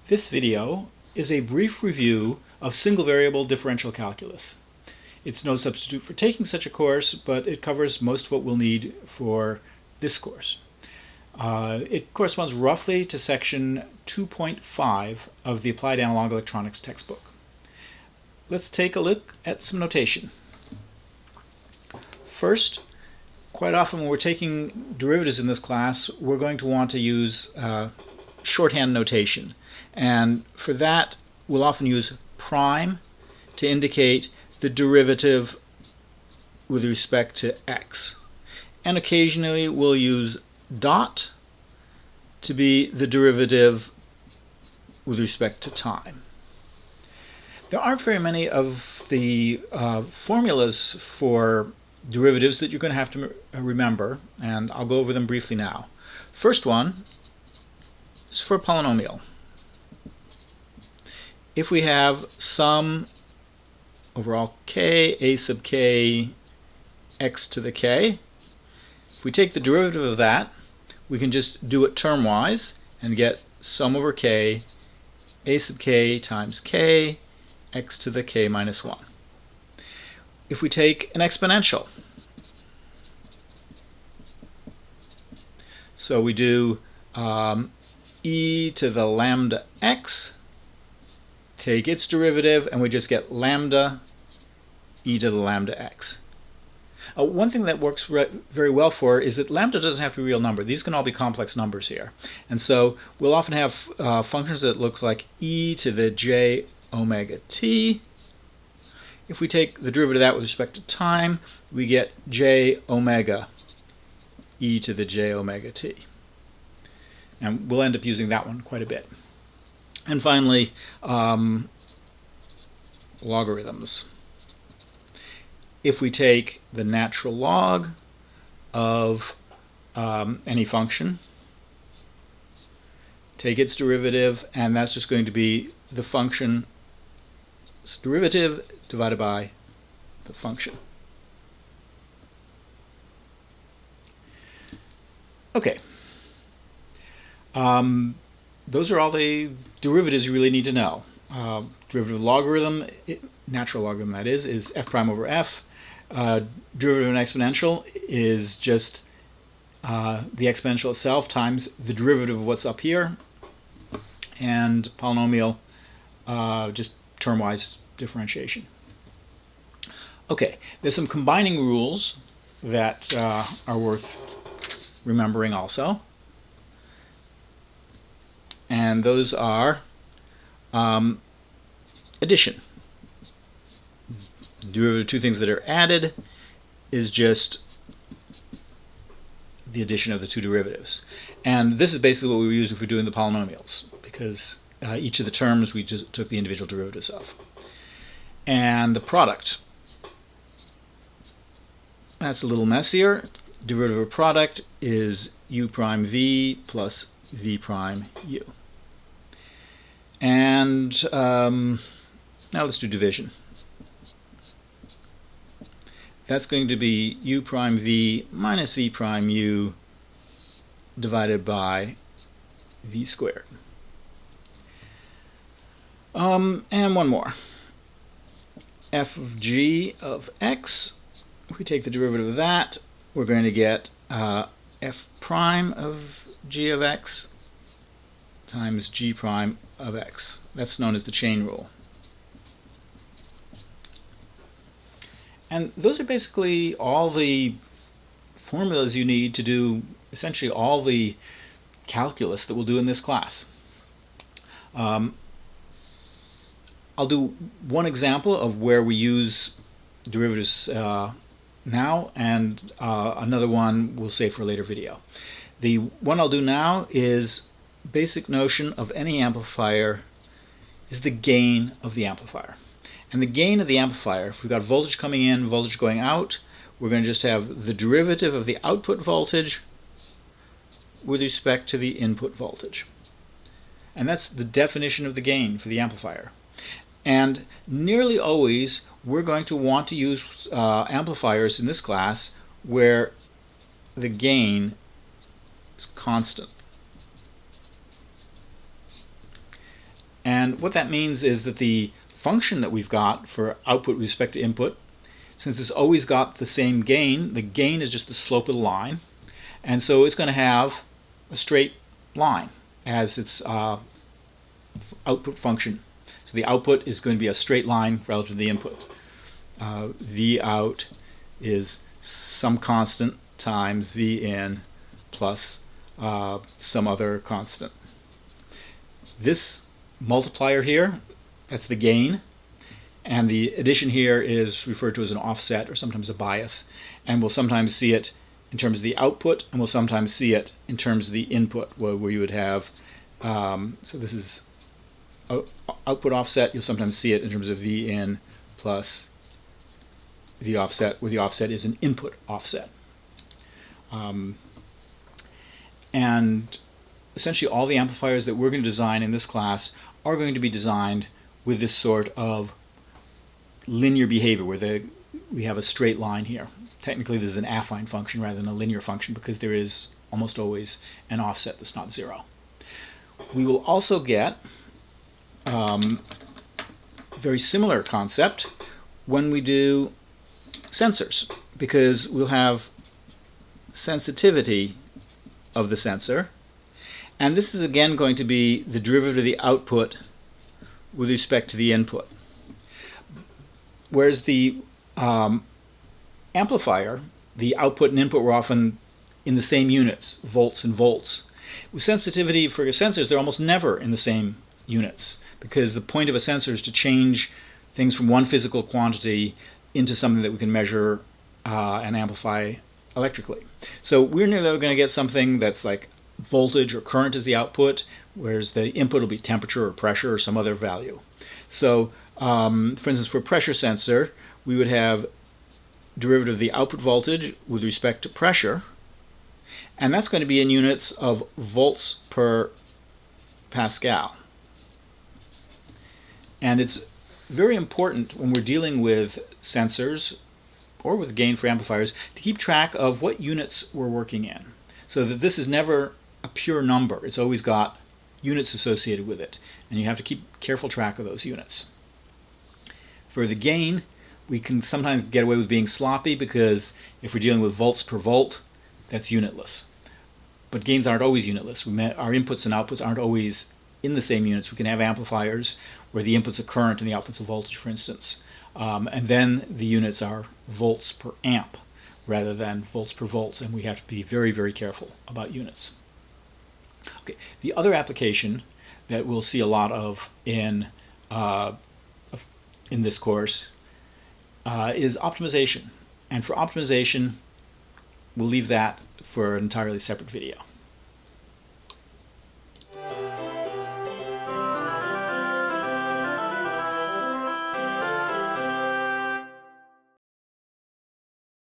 This video is a brief review of single variable differential calculus. It's no substitute for taking such a course, but it covers most of what we'll need for this course. It corresponds roughly to section 2.5 of the Applied Analog Electronics textbook. Let's take a look at some notation. First, quite often when we're taking derivatives in this class, we're going to want to use shorthand notation. And for that, we'll often use prime to indicate the derivative with respect to x. And occasionally we'll use dot to be the derivative with respect to time. There aren't very many of the formulas for derivatives that you're going to have to remember, and I'll go over them briefly now. First one is for a polynomial. If we have sum over all k, a sub k, x to the k, if we take the derivative of that, we can just do it term-wise and get sum over k, a sub k times k, x to the k minus 1. If we take an exponential, so we do e to the lambda x, take its derivative, and we just get lambda e to the lambda x. One thing that works very well for is that lambda doesn't have to be a real number. These can all be complex numbers here. And so we'll often have functions that look like e to the j omega t. If we take the derivative of that with respect to time, we get j omega e to the j omega t. And we'll end up using that one quite a bit. And finally, logarithms. If we take the natural log of any function, take its derivative, and that's just going to be the function's derivative divided by the function. Okay. Those are all the derivatives you really need to know. Derivative of logarithm, natural logarithm that is f prime over f. Derivative of an exponential is just the exponential itself times the derivative of what's up here. And polynomial, just term-wise differentiation. Okay, there's some combining rules that are worth remembering also. And those are addition. The derivative of two things that are added is just the addition of the two derivatives. And this is basically what we use if we're doing the polynomials, because each of the terms we just took the individual derivatives of. And the product. That's a little messier. Derivative of product is u prime v plus v prime u. And now let's do division. That's going to be u prime v minus v prime u divided by v squared. And one more. F of g of x, if we take the derivative of that, we're going to get f prime of g of x times g prime of x. That's known as the chain rule. And those are basically all the formulas you need to do essentially all the calculus that we'll do in this class. I'll do one example of where we use derivatives now, and another one we'll save for a later video. The one I'll do now is basic notion of any amplifier is the gain of the amplifier. And the gain of the amplifier, if we've got voltage coming in, voltage going out, we're going to just have the derivative of the output voltage with respect to the input voltage. And that's the definition of the gain for the amplifier. And nearly always we're going to want to use amplifiers in this class where the gain is constant. And what that means is that the function that we've got for output with respect to input, since it's always got the same gain, the gain is just the slope of the line, and so it's going to have a straight line as its output function. So the output is going to be a straight line relative to the input. V out is some constant times V in plus some other constant. This multiplier here, that's the gain, and the addition here is referred to as an offset or sometimes a bias, and we'll sometimes see it in terms of the output, and we'll sometimes see it in terms of the input, where you would have, so this is output offset. You'll sometimes see it in terms of V in plus the offset, where the offset is an input offset. And essentially all the amplifiers that we're going to design in this class are going to be designed with this sort of linear behavior, where we have a straight line here. Technically this is an affine function rather than a linear function, because there is almost always an offset that's not zero. We will also get a very similar concept when we do sensors, because we'll have sensitivity of the sensor, and this is again going to be the derivative of the output with respect to the input. Whereas the amplifier, the output and input were often in the same units, volts and volts. With sensitivity for your sensors, they're almost never in the same units, because the point of a sensor is to change things from one physical quantity into something that we can measure and amplify electrically. So we're never going to get something that's like voltage or current as the output, whereas the input will be temperature or pressure or some other value. So for instance, for a pressure sensor, we would have derivative of the output voltage with respect to pressure, and that's going to be in units of volts per Pascal. And it's very important when we're dealing with sensors or with gain for amplifiers to keep track of what units we're working in, so that this is never a pure number. It's always got units associated with it, and you have to keep careful track of those units. For the gain, we can sometimes get away with being sloppy, because if we're dealing with volts per volt, that's unitless. But gains aren't always unitless. Our inputs and outputs aren't always in the same units. We can have amplifiers where the inputs are current and the outputs are voltage, for instance. And then the units are volts per amp rather than volts per volts, and we have to be very, very careful about units. Okay. The other application that we'll see a lot of in this course is optimization. And for optimization, we'll leave that for an entirely separate video.